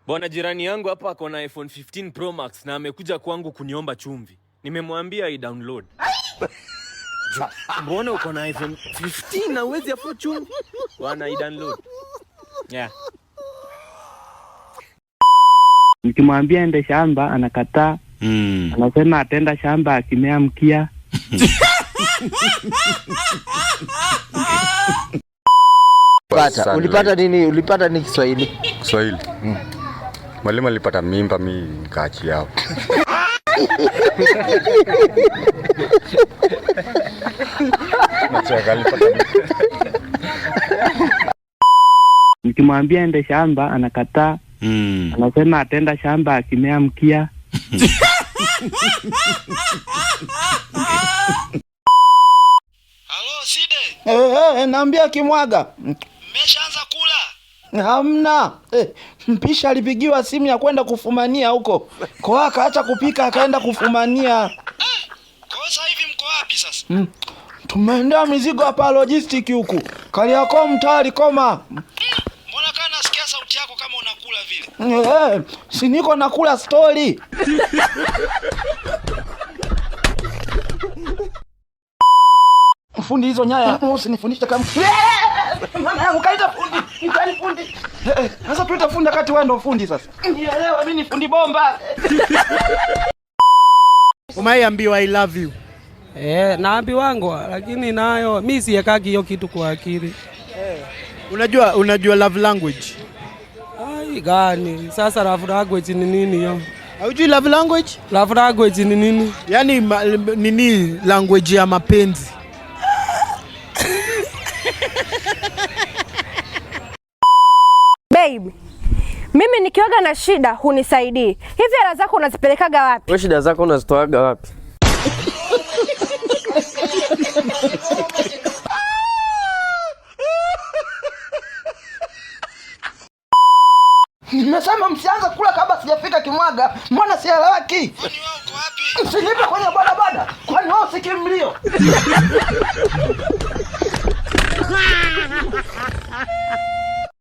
Bwana jirani yangu hapa ako na iPhone 15 Pro Max na amekuja kwangu kuniomba chumvi. Nimemwambia i-download. Mbona uko na iPhone 15 na uwezi afford chumvi? Bwana i-download. Yeah. Nikimwambia ende shamba anakataa. Anasema atenda shamba akimea mkia. Ulipata nini? Ulipata ni Kiswahili? Kiswahili. Mwalimu alipata mimba mimi nikaachia hapo. Nikimwambia ende shamba anakataa. Anasema atenda shamba akimea mkia. Halo Side. Naambia Kimwaga. Mmeshaanza kula? Hamna. Mpisha alipigiwa simu ya kwenda kufumania huko. Kwa akaacha kupika akaenda kufumania. Kwa sasa hivi mko wapi sasa? Tumeendea mizigo hapa logistic huku. Kariakoo mtaa Koma. Mbona kana nasikia sauti yako kama unakula vile? Si niko nakula story. Fundi hizo nyaya, usinifundishe kama. Mama yangu kaita fundi, nitani fundi. Sasa tuita fundi wakati wewe ndo fundi sasa. Nielewa mimi ni fundi bomba. Umeambiwa I love you. Naambiwa lakini nayo mimi siekagi hiyo kitu kwa akili. Unajua love language? Ai gani? Sasa love language ni nini hiyo? Haujui love language? Love language ni nini? Yaani nini language ya mapenzi? Baby, mimi nikioga na shida hunisaidii. Hivi hela zako unazipelekaga wapi? Wewe shida zako unazitoaga wapi? Nimesema msianze kula kabla sijafika Kimwaga. Mbona sieleweki? Kwani wewe uko wapi? Usinipe kwenye bodaboda. Kwani wewe usikii mlio?